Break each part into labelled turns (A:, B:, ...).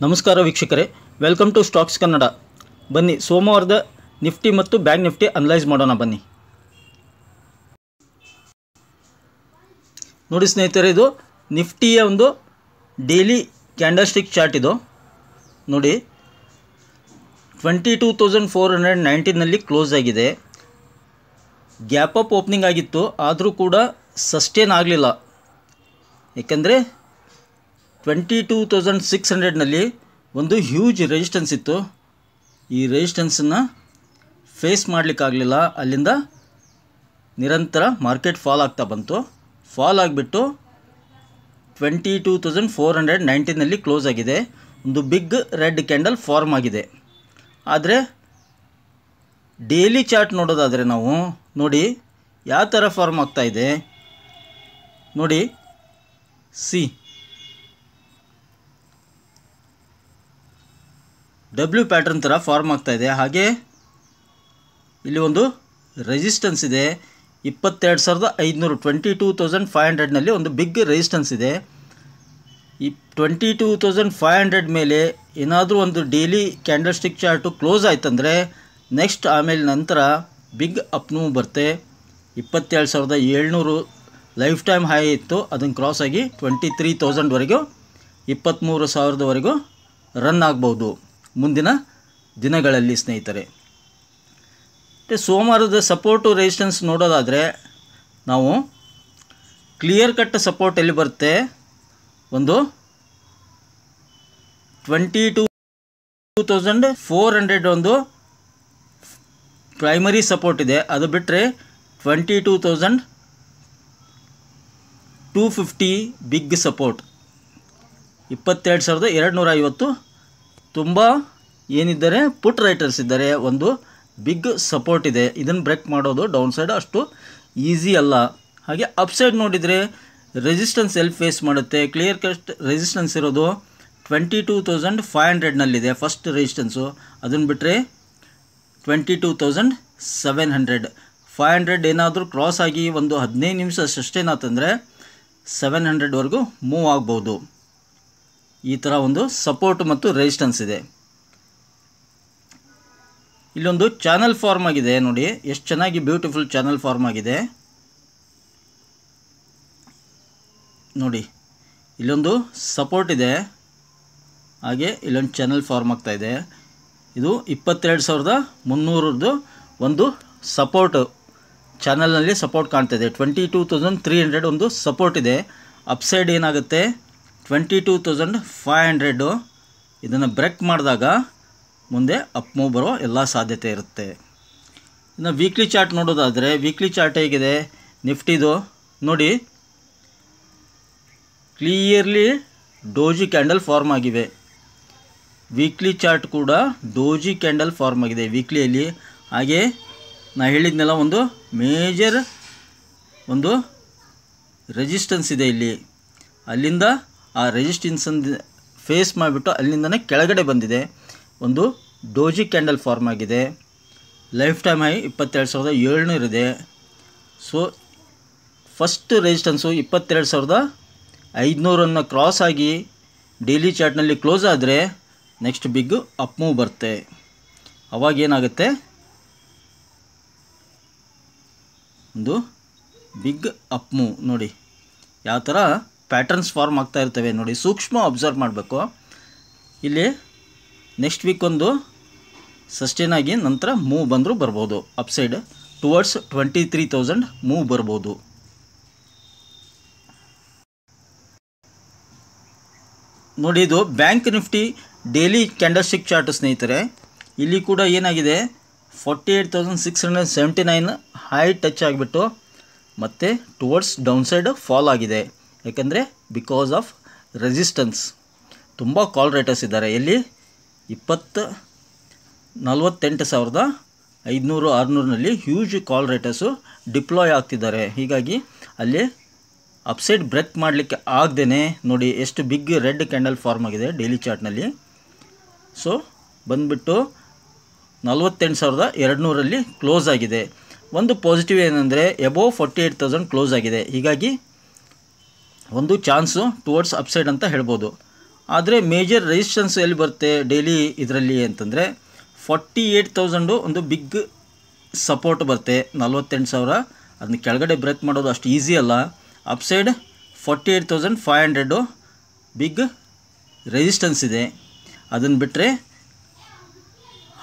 A: ನಮಸ್ಕಾರ ವೀಕ್ಷಕರೇ, welcome to stocks Kannada. ಬನ್ನಿ ಸೋಮವಾರದ ನಿಫ್ಟಿ ಮತ್ತು ಬ್ಯಾಂಕ್ ನಿಫ್ಟಿ ಅನಲೈಸ್ ಮಾಡೋಣ. ಬನ್ನಿ ನೋಡಿ ಸ್ನೇಹಿತರೆ, ಇದು ನಿಫ್ಟಿಯ ಒಂದು ಡೈಲಿ ಕ್ಯಾಂಡಲ್ಸ್ಟಿಕ್ ಚಾರ್ಟ್. ಇದು ನೋಡಿ 22,419ನಲ್ಲಿ ಕ್ಲೋಸ್ ಆಗಿದೆ. ಗ್ಯಾಪ್ ಅಪ್ ಓಪನಿಂಗ್ ಆಗಿತ್ತು, ಆದರೂ ಕೂಡ ಸಸ್ಟೇನ್ ಆಗಲಿಲ್ಲ. ಏಕೆಂದರೆ 22,600ನಲ್ಲಿ ಒಂದು ಹ್ಯೂಜ್ ರೆಸಿಸ್ಟೆನ್ಸ್ ಇತ್ತು. ಈ ರೆಸಿಸ್ಟೆನ್ಸನ್ನು ಫೇಸ್ ಮಾಡಲಿಕ್ಕಾಗಲಿಲ್ಲ. ಅಲ್ಲಿಂದ ನಿರಂತರ ಮಾರ್ಕೆಟ್ ಫಾಲ್ ಆಗ್ತಾ ಬಂತು. ಫಾಲ್ ಆಗಿಬಿಟ್ಟು 22,419ನಲ್ಲಿ ಕ್ಲೋಸ್ ಆಗಿದೆ. ಒಂದು ಬಿಗ್ ರೆಡ್ ಕ್ಯಾಂಡಲ್ ಫಾರ್ಮ್ ಆಗಿದೆ. ಆದರೆ ಡೈಲಿ ಚಾರ್ಟ್ ನೋಡೋದಾದರೆ ನಾವು ನೋಡಿ ಯಾವ ಥರ ಫಾರ್ಮ್ ಆಗ್ತಾ ಇದೆ ನೋಡಿ. ಡಬ್ಲ್ಯೂ ಪ್ಯಾಟರ್ನ್ ಥರ ಫಾರ್ಮ್ ಆಗ್ತಾ ಇದೆ. ಹಾಗೆ ಇಲ್ಲಿ ಒಂದು ರೆಸಿಸ್ಟೆನ್ಸ್ ಇದೆ 22,500, 22,500ನಲ್ಲಿ ಒಂದು ಬಿಗ್ ರೆಸಿಸ್ಟೆನ್ಸ್ ಇದೆ. ಈ 22,500 ಮೇಲೆ ಏನಾದರೂ ಒಂದು ಡೈಲಿ ಕ್ಯಾಂಡಲ್ಸ್ಟಿಕ್ ಚಾರ್ಟು ಕ್ಲೋಸ್ ಆಯ್ತಂದರೆ ನೆಕ್ಸ್ಟ್ ಆಮೇಲೆ ನಂತರ ಬಿಗ್ ಅಪ್ ಮೂವ್ ಬರುತ್ತೆ. 27,700 ಲೈಫ್ ಟೈಮ್ ಹೈ ಇತ್ತು, ಅದನ್ನು ಕ್ರಾಸ್ ಆಗಿ 23,000ವರೆಗೂ 23,000ವರೆಗೂ ರನ್ ಆಗ್ಬೋದು ಮುಂದಿನ ದಿನಗಳಲ್ಲಿ ಸ್ನೇಹಿತರೆ. ಮತ್ತು ಸೋಮವಾರದ ಸಪೋರ್ಟು ರೆಸಿಸ್ಟೆನ್ಸ್ ನೋಡೋದಾದರೆ ನಾವು ಕ್ಲಿಯರ್ ಕಟ್ ಸಪೋರ್ಟ್ ಎಲ್ಲಿ ಬರುತ್ತೆ, ಒಂದು 22,400 ಒಂದು ಪ್ರೈಮರಿ ಸಪೋರ್ಟ್ ಇದೆ. ಅದು ಬಿಟ್ಟರೆ 22,250 ಬಿಗ್ ಸಪೋರ್ಟ್. 22,250 ತುಂಬ ಏನಿದ್ದಾರೆ ಪುಟ್ ರೈಟರ್ಸ್ ಇದ್ದಾರೆ. ಒಂದು ಬಿಗ್ ಸಪೋರ್ಟ್ ಇದೆ. ಇದನ್ನು ಬ್ರೇಕ್ ಮಾಡೋದು ಡೌನ್ ಸೈಡ್ ಅಷ್ಟು ಈಸಿ ಅಲ್ಲ. ಹಾಗೆ ಅಪ್ ಸೈಡ್ ನೋಡಿದರೆ ರೆಸಿಸ್ಟೆನ್ಸ್ ಎಲ್ಲಿ ಫೇಸ್ ಮಾಡುತ್ತೆ, ಕ್ಲಿಯರ್ ಕಟ್ ರೆಸಿಸ್ಟೆನ್ಸ್ ಇರೋದು 22,500ನಲ್ಲಿದೆ ಫಸ್ಟ್ ರೆಸಿಸ್ಟೆನ್ಸು. ಅದನ್ನು ಬಿಟ್ಟರೆ 22,700. 500 ಏನಾದರೂ ಕ್ರಾಸ್ ಆಗಿ ಒಂದು 15 ನಿಮಿಷ ಸಸ್ಟೇನ್ ಆತಂದರೆ 700ವರೆಗೂ ಮೂವ್ ಆಗ್ಬೋದು. ಈ ಥರ ಒಂದು ಸಪೋರ್ಟ್ ಮತ್ತು ರೆಸಿಸ್ಟೆನ್ಸ್ ಇದೆ. ಇಲ್ಲೊಂದು ಚಾನಲ್ ಫಾರ್ಮ್ ಆಗಿದೆ ನೋಡಿ, ಎಷ್ಟು ಚೆನ್ನಾಗಿ ಬ್ಯೂಟಿಫುಲ್ ಚಾನಲ್ ಫಾರ್ಮ್ ಆಗಿದೆ ನೋಡಿ. ಇಲ್ಲೊಂದು ಸಪೋರ್ಟ್ ಇದೆ, ಹಾಗೆ ಇಲ್ಲೊಂದು ಚಾನಲ್ ಫಾರ್ಮ್ ಆಗ್ತಾ ಇದೆ. ಇದು 22,300 ಒಂದು ಸಪೋರ್ಟ್ ಚಾನಲ್ನಲ್ಲಿ ಸಪೋರ್ಟ್ ಕಾಣ್ತಾ ಇದೆ. 22,300 ಒಂದು ಸಪೋರ್ಟ್ ಇದೆ. ಅಪ್ಸೈಡ್ ಏನಾಗುತ್ತೆ 22,500. ಇದನ್ನು ಬ್ರೇಕ್ ಮಾಡಿದಾಗ ಮುಂದೆ ಅಪ್ ಮೂವ್ ಬರೋ ಎಲ್ಲ ಸಾಧ್ಯತೆ ಇರುತ್ತೆ. ಇನ್ನು ವೀಕ್ಲಿ ಚಾರ್ಟ್ ನೋಡೋದಾದರೆ ವೀಕ್ಲಿ ಚಾರ್ಟ್ ಹೇಗಿದೆ ನಿಫ್ಟಿದು ನೋಡಿ. ಕ್ಲಿಯರ್ಲಿ ಡೋಜಿ ಕ್ಯಾಂಡಲ್ ಫಾರ್ಮ್ ಆಗಿವೆ. ವೀಕ್ಲಿ ಚಾರ್ಟ್ ಕೂಡ ಡೋಜಿ ಕ್ಯಾಂಡಲ್ ಫಾರ್ಮ್ ಆಗಿದೆ ವೀಕ್ಲಿಯಲ್ಲಿ. ಹಾಗೆ ನಾ ಹೇಳಿದ್ನೆಲ್ಲ ಒಂದು ಮೇಜರ್ ಒಂದು ರೆಸಿಸ್ಟೆನ್ಸ್ ಇದೆ ಇಲ್ಲಿ. ಅಲ್ಲಿಂದ ಆ ರೆಸಿಸ್ಟೆನ್ಸನ್ನು ಫೇಸ್ ಮಾಡಿಬಿಟ್ಟು ಅಲ್ಲಿಂದನೇ ಕೆಳಗಡೆ ಬಂದಿದೆ. ಒಂದು ಡೋಜಿ ಕ್ಯಾಂಡಲ್ ಫಾರ್ಮ್ ಆಗಿದೆ. ಲೈಫ್ ಟೈಮ್ ಹೈ 22,700 ಇದೆ. ಸೊ ಫಸ್ಟ್ ರೆಸಿಸ್ಟೆನ್ಸು 22,500 ಕ್ರಾಸ್ ಆಗಿ ಡೈಲಿ ಚಾರ್ಟ್ನಲ್ಲಿ ಕ್ಲೋಸ್ ಆದರೆ ನೆಕ್ಸ್ಟ್ ಬಿಗ್ ಅಪ್ ಮೂವ್ ಬರುತ್ತೆ. ಅವಾಗೇನಾಗುತ್ತೆ, ಒಂದು ಬಿಗ್ ಅಪ್ ಮೂವ್ ನೋಡಿ ಯಾವ ಥರ ಪ್ಯಾಟರ್ನ್ಸ್ ಫಾರ್ಮ್ ಆಗ್ತಾ ಇರ್ತವೆ ನೋಡಿ. ಸೂಕ್ಷ್ಮ ಅಬ್ಸರ್ವ್ ಮಾಡಬೇಕು. ಇಲ್ಲಿ ನೆಕ್ಸ್ಟ್ ವೀಕ್ ಒಂದು ಸಸ್ಟೇನ್ ಆಗಿ ನಂತರ ಮೂವ್ ಬಂದರೂ ಬರ್ಬೋದು. ಅಪ್ಸೈಡ್ ಟುವರ್ಡ್ಸ್ 23,000 ಮೂವ್ ಬರ್ಬೋದು. ನೋಡಿ ಇದು bank Nifty daily candlestick chart ಸ್ನೇಹಿತರೆ. ಇಲ್ಲಿ ಕೂಡ ಏನಾಗಿದೆ 48,679 ಹೈ ಟಚ್ ಆಗಿಬಿಟ್ಟು ಮತ್ತೆ ಟುವರ್ಡ್ಸ್ ಡೌನ್ ಸೈಡ್ ಫಾಲ್ ಆಗಿದೆ. ಯಾಕೆಂದರೆ ಬಿಕಾಸ್ ಆಫ್ ರೆಸಿಸ್ಟೆನ್ಸ್. ತುಂಬ ಕಾಲ್ ರೇಟರ್ಸ್ ಇದ್ದಾರೆ. ಎಲ್ಲಿ 48,500 600ನಲ್ಲಿ ಹ್ಯೂಜ್ ಕಾಲ್ ರೇಟರ್ಸು ಡಿಪ್ಲಾಯ್ ಆಗ್ತಿದ್ದಾರೆ. ಹೀಗಾಗಿ ಅಲ್ಲಿ ಅಪ್ಸೈಡ್ ಬ್ರೇಕ್ ಮಾಡಲಿಕ್ಕೆ ಆಗದೇ ನೋಡಿ ಎಷ್ಟು ಬಿಗ್ ರೆಡ್ ಕ್ಯಾಂಡಲ್ ಫಾರ್ಮ್ ಆಗಿದೆ ಡೈಲಿ ಚಾರ್ಟ್ನಲ್ಲಿ. ಸೊ ಬಂದುಬಿಟ್ಟು 48,200ರಲ್ಲಿ ಕ್ಲೋಸ್ ಆಗಿದೆ. ಒಂದು ಪಾಸಿಟಿವ್ ಏನಂದರೆ ಎಬೋವ್ 48,000 ಕ್ಲೋಸ್ ಆಗಿದೆ. ಹೀಗಾಗಿ ಒಂದು ಚಾನ್ಸು ಟುವರ್ಡ್ಸ್ ಅಪ್ಸೈಡ್ ಅಂತ ಹೇಳ್ಬೋದು. ಆದರೆ ಮೇಜರ್ ರೆಸಿಸ್ಟೆನ್ಸ್ ಎಲ್ಲಿ ಬರುತ್ತೆ ಡೈಲಿ ಇದರಲ್ಲಿ ಅಂತಂದರೆ 48,000 ಒಂದು ಬಿಗ್ ಸಪೋರ್ಟ್ ಬರುತ್ತೆ, 48,000. ಅದನ್ನ ಕೆಳಗಡೆ ಬ್ರೇಕ್ ಮಾಡೋದು ಅಷ್ಟು ಈಸಿ ಅಲ್ಲ. ಅಪ್ಸೈಡ್ 48,500 ಬಿಗ್ ರೆಸಿಸ್ಟೆನ್ಸ್ ಇದೆ. ಅದನ್ನು ಬಿಟ್ಟರೆ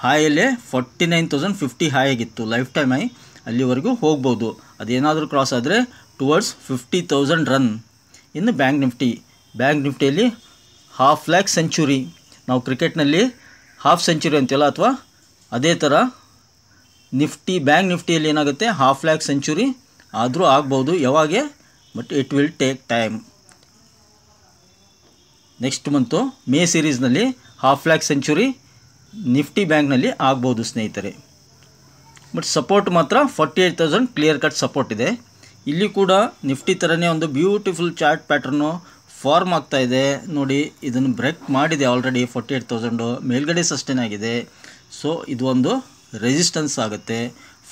A: ಹಾಯಲ್ಲೇ 49,050 ಹೈ ಆಗಿತ್ತು, ಲೈಫ್ ಟೈಮ್ ಹೈ, ಅಲ್ಲಿವರೆಗೂ ಹೋಗ್ಬೋದು. ಅದೇನಾದರೂ ಕ್ರಾಸ್ ಆದರೆ ಟುವರ್ಡ್ಸ್ 50,000 ರನ್. ಇನ್ನು ಬ್ಯಾಂಕ್ ನಿಫ್ಟಿಯಲ್ಲಿ 500,000 ಸೆಂಚುರಿ, ನಾವು ಕ್ರಿಕೆಟ್ನಲ್ಲಿ ಹಾಫ್ ಸೆಂಚುರಿ ಅಂತೀವಲ್ಲ, ಅಥವಾ ಅದೇ ಥರ ಬ್ಯಾಂಕ್ ನಿಫ್ಟಿಯಲ್ಲಿ ಏನಾಗುತ್ತೆ 500,000 ಸೆಂಚುರಿ ಆದರೂ ಆಗ್ಬೋದು ಯಾವಾಗೆ, but it will take time. Next month May ಸೀರೀಸ್ನಲ್ಲಿ 500,000 ಸೆಂಚುರಿ ನಿಫ್ಟಿ ಬ್ಯಾಂಕ್ನಲ್ಲಿ ಆಗ್ಬೋದು ಸ್ನೇಹಿತರೆ. ಬಟ್ ಸಪೋರ್ಟ್ ಮಾತ್ರ 48,000 ಕ್ಲಿಯರ್ ಕಟ್ ಸಪೋರ್ಟ್ ಇದೆ. ಇಲ್ಲಿ ಕೂಡ ನಿಫ್ಟಿ ಥರನೇ ಒಂದು ಬ್ಯೂಟಿಫುಲ್ ಚಾರ್ಟ್ ಪ್ಯಾಟ್ರನ್ನು ಫಾರ್ಮ್ ಆಗ್ತಾ ಇದೆ ನೋಡಿ. ಇದನ್ನು ಬ್ರೇಕ್ ಮಾಡಿದೆ ಆಲ್ರೆಡಿ 48,000, ಮೇಲ್ಗಡೆ ಸಸ್ಟೇನ್ ಆಗಿದೆ. ಸೊ ಇದು ಒಂದು ರೆಸಿಸ್ಟೆನ್ಸ್ ಆಗುತ್ತೆ,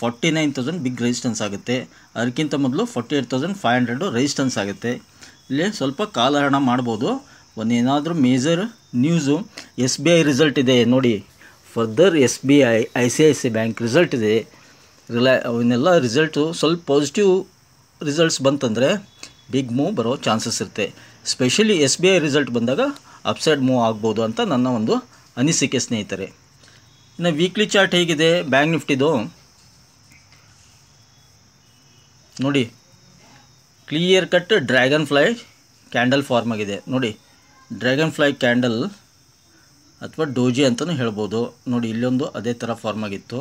A: 49,000 ಬಿಗ್ ರೆಸಿಸ್ಟೆನ್ಸ್ ಆಗುತ್ತೆ. ಅದಕ್ಕಿಂತ ಮೊದಲು 48,500 ರೆಸಿಸ್ಟೆನ್ಸ್ ಆಗುತ್ತೆ. ಇಲ್ಲಿ ಸ್ವಲ್ಪ ಕಾಲಹರಣ ಮಾಡ್ಬೋದು. ಒಂದೇನಾದರೂ ಮೇಜರ್ ನ್ಯೂಸು SBI ರಿಸಲ್ಟ್ ಇದೆ ನೋಡಿ, further SBI ICICI bank result ಇದೆ. ಅವನ್ನೆಲ್ಲ ರಿಸಲ್ಟು ಸ್ವಲ್ಪ ಪಾಸಿಟಿವ್ ರಿಸಲ್ಟ್ಸ್ ಬಂತಂದರೆ ಬಿಗ್ ಮೂವ್ ಬರೋ ಚಾನ್ಸಸ್ ಇರುತ್ತೆ. ಸ್ಪೆಷಲಿ SBI ರಿಸಲ್ಟ್ ಬಂದಾಗ ಅಪ್ಸೈಡ್ ಮೂವ್ ಆಗ್ಬೋದು ಅಂತ ನನ್ನ ಒಂದು ಅನಿಸಿಕೆ ಸ್ನೇಹಿತರೆ. ಇನ್ನು ವೀಕ್ಲಿ ಚಾರ್ಟ್ ಹೇಗಿದೆ ಬ್ಯಾಂಕ್ ನಿಫ್ಟಿದು ನೋಡಿ. Clear cut dragon fly candle form ಆಗಿದೆ ನೋಡಿ. ಡ್ರ್ಯಾಗನ್ ಫ್ಲೈ ಕ್ಯಾಂಡಲ್ ಅಥವಾ ಡೋಜಿ ಅಂತಲೂ ಹೇಳ್ಬೋದು ನೋಡಿ. ಇಲ್ಲೊಂದು ಅದೇ ಥರ ಫಾರ್ಮ್ ಆಗಿತ್ತು,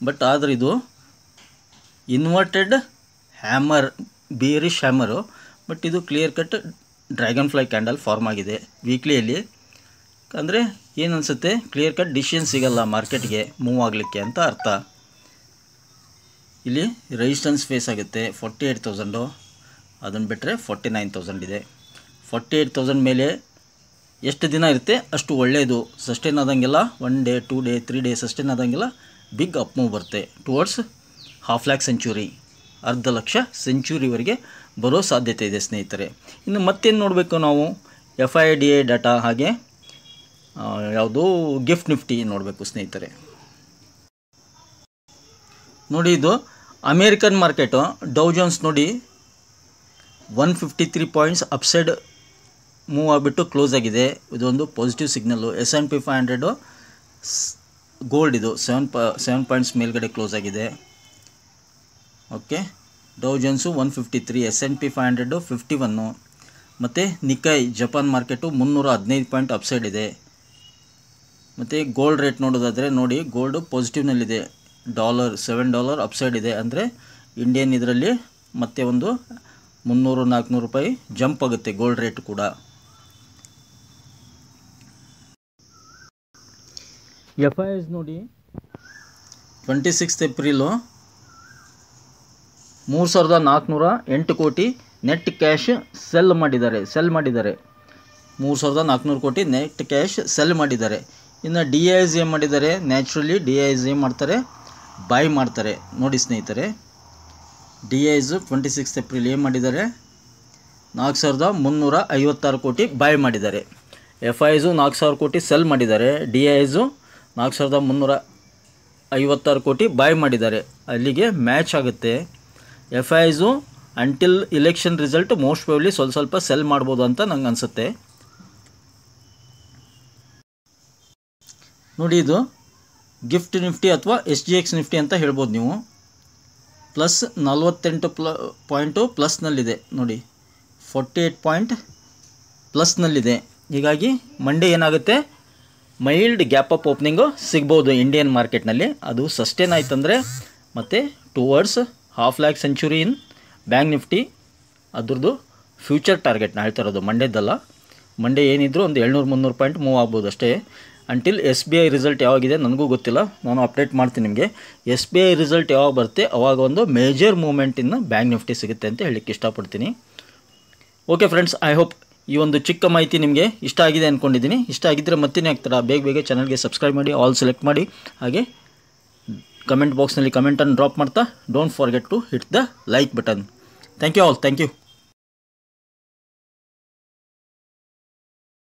A: ಬಟ್ ಆದರೆ ಇದು inverted hammer, bearish hammer. But ಇದು clear cut dragon fly candle form ಆಗಿದೆ ವೀಕ್ಲಿಯಲ್ಲಿ. ಅಂದರೆ ಏನು ಅನಿಸುತ್ತೆ, ಕ್ಲಿಯರ್ ಕಟ್ ಡಿಸಿಷನ್ ಸಿಗಲ್ಲ ಮಾರ್ಕೆಟ್ಗೆ ಮೂವ್ ಆಗಲಿಕ್ಕೆ ಅಂತ ಅರ್ಥ. ಇಲ್ಲಿ ರೆಸಿಸ್ಟೆನ್ಸ್ ಫೇಸ್ ಆಗುತ್ತೆ 48,000, ಅದನ್ನು ಬಿಟ್ಟರೆ 49,000 ಇದೆ. 48,000 ಮೇಲೆ ಎಷ್ಟು ದಿನ ಇರುತ್ತೆ ಅಷ್ಟು ಒಳ್ಳೆಯದು. ಸಸ್ಟೇನ್ ಆದಂಗೆಲ್ಲ 1 ಡೇ 2 ಡೇ 3 ಡೇ ಸಸ್ಟೇನ್ ಆದಂಗೆಲ್ಲ ಬಿಗ್ ಅಪ್ ಮೂವ್ ಬರುತ್ತೆ ಟುವರ್ಡ್ಸ್ 500,000 ಸೆಂಚುರಿ, 1,00,000 ಸೆಂಚುರಿವರೆಗೆ ಬರೋ ಸಾಧ್ಯತೆ ಇದೆ ಸ್ನೇಹಿತರೆ. ಇನ್ನು ಮತ್ತೇನು ನೋಡಬೇಕು ನಾವು, FIDA ಡಾಟಾ, ಹಾಗೆ ಯಾವುದು ಗಿಫ್ಟ್ ನಿಫ್ಟಿ ನೋಡಬೇಕು ಸ್ನೇಹಿತರೆ. ನೋಡಿ ಇದು ಅಮೇರಿಕನ್ ಮಾರ್ಕೆಟು, ಡೌ ಜೋನ್ಸ್ ನೋಡಿ 153 ಪಾಯಿಂಟ್ಸ್ ಅಪ್ಸೈಡ್ ಮೂವ್ ಆಗಿಬಿಟ್ಟು ಕ್ಲೋಸ್ ಆಗಿದೆ. ಇದೊಂದು ಪಾಸಿಟಿವ್ ಸಿಗ್ನಲ್ಲು. S&P 500 ಗೋಲ್ಡ್ ಇದು 7 ಪಾಯಿಂಟ್ಸ್ ಮೇಲ್ಗಡೆ ಕ್ಲೋಸ್ ಆಗಿದೆ. ಓಕೆ, ಡೌ ಜೋನ್ಸು 153, S&P 500 51, ಮತ್ತು ನಿಕೈ ಜಪಾನ್ ಮಾರ್ಕೆಟು 315 ಪಾಯಿಂಟ್ ಅಪ್ಸೈಡ್ ಇದೆ. ಮತ್ತು ಗೋಲ್ಡ್ ರೇಟ್ ನೋಡೋದಾದರೆ ನೋಡಿ, ಗೋಲ್ಡು ಪಾಸಿಟಿವ್ನಲ್ಲಿದೆ, $7 ಅಪ್ಸೈಡ್ ಇದೆ. ಅಂದರೆ ಇಂಡಿಯನ್ ಇದರಲ್ಲಿ ಮತ್ತೆ ಒಂದು 300-400 ರೂಪಾಯಿ ಜಂಪ್ ಆಗುತ್ತೆ ಗೋಲ್ಡ್ ರೇಟ್ ಕೂಡ. FIs ನೋಡಿ 26 ಏಪ್ರಿಲು 3,408 ಕೋಟಿ ನೆಟ್ ಕ್ಯಾಶ್ ಸೆಲ್ ಮಾಡಿದ್ದಾರೆ. 3,400 ಕೋಟಿ ನೆಟ್ ಕ್ಯಾಶ್ ಸೆಲ್ ಮಾಡಿದ್ದಾರೆ. ಇನ್ನು DIs ಏನು ಮಾಡಿದ್ದಾರೆ, ನ್ಯಾಚುರಲಿ DIs ಏನು ಮಾಡ್ತಾರೆ, ಬೈ ಮಾಡ್ತಾರೆ ನೋಡಿ ಸ್ನೇಹಿತರೆ. DIs 26 ಏಪ್ರಿಲ್ ಏನು ಮಾಡಿದ್ದಾರೆ, 4,356 ಕೋಟಿ ಬೈ ಮಾಡಿದ್ದಾರೆ. FIs 4,000 ಕೋಟಿ ಸೆಲ್ ಮಾಡಿದ್ದಾರೆ. DIs 4,356 ಕೋಟಿ ಬೈ ಮಾಡಿದ್ದಾರೆ. ಅಲ್ಲಿಗೆ ಮ್ಯಾಚ್ ಆಗುತ್ತೆ. FIs until election result most probably ಸ್ವಲ್ಪ ಸೆಲ್ ಮಾಡ್ಬೋದು ಅಂತ ನಂಗೆ ಅನಿಸುತ್ತೆ ನೋಡಿ. ಇದು ಗಿಫ್ಟ್ ನಿಫ್ಟಿ ಅಥವಾ SGX ನಿಫ್ಟಿ ಅಂತ ಹೇಳ್ಬೋದು ನೀವು. ಪ್ಲಸ್ 48 ಪಾಯಿಂಟು ಪ್ಲಸ್ನಲ್ಲಿದೆ ನೋಡಿ, 48 ಪಾಯಿಂಟ್ ಪ್ಲಸ್ನಲ್ಲಿದೆ. ಹೀಗಾಗಿ ಮಂಡೇ ಏನಾಗುತ್ತೆ, ಮೈಲ್ಡ್ ಗ್ಯಾಪ್ ಅಪ್ ಓಪನಿಂಗು ಸಿಗ್ಬೋದು ಇಂಡಿಯನ್ ಮಾರ್ಕೆಟ್ನಲ್ಲಿ. ಅದು ಸಸ್ಟೇನ್ ಆಯ್ತಂದರೆ ಮತ್ತು ಟುವರ್ಡ್ಸ್ 500,000 ಸೆಂಚುರಿ ಇನ್ ಬ್ಯಾಂಕ್ ನಿಫ್ಟಿ, ಅದ್ರದ್ದು ಫ್ಯೂಚರ್ ಟಾರ್ಗೆಟ್ನ ಹೇಳ್ತಾ ಇರೋದು, ಮಂಡೇದಲ್ಲ. ಮಂಡೇ ಏನಿದ್ರು ಒಂದು 700-300 ಪಾಯಿಂಟ್ ಮೂವ್ ಆಗ್ಬೋದು ಅಷ್ಟೇ. ಅಂಟಿಲ್ SBI ರಿಸಲ್ಟ್ ಯಾವಾಗಿದೆ ನನಗೂ ಗೊತ್ತಿಲ್ಲ, ನಾನು ಅಪ್ಡೇಟ್ ಮಾಡ್ತೀನಿ ನಿಮಗೆ. SBI ರಿಸಲ್ಟ್ ಯಾವಾಗ ಬರುತ್ತೆ ಅವಾಗ ಒಂದು ಮೇಜರ್ ಮೂವ್ಮೆಂಟಿನ ಬ್ಯಾಂಕ್ ನಿಫ್ಟಿ ಸಿಗುತ್ತೆ ಅಂತ ಹೇಳಲಿಕ್ಕೆ ಇಷ್ಟಪಡ್ತೀನಿ. ಓಕೆ ಫ್ರೆಂಡ್ಸ್, ಐ ಹೋಪ್ ಈ ಒಂದು ಚಿಕ್ಕ ಮಾಹಿತಿ ನಿಮಗೆ ಇಷ್ಟ ಆಗಿದೆ ಅಂದ್ಕೊಂಡಿದ್ದೀನಿ. ಇಷ್ಟ ಆಗಿದ್ದರೆ ಮತ್ತೇನೇ ಆಗ್ತಾರ, ಬೇಗ ಚಾನಲ್ಗೆ ಸಬ್ಸ್ಕ್ರೈಬ್ ಮಾಡಿ, ಆಲ್ ಸೆಲೆಕ್ಟ್ ಮಾಡಿ, ಹಾಗೆ ಕಮೆಂಟ್ ಬಾಕ್ಸ್ನಲ್ಲಿ ಕಮೆಂಟನ್ನು ಡ್ರಾಪ್ ಮಾಡ್ತಾ don't forget to hit the like button. Thank you all, thank you.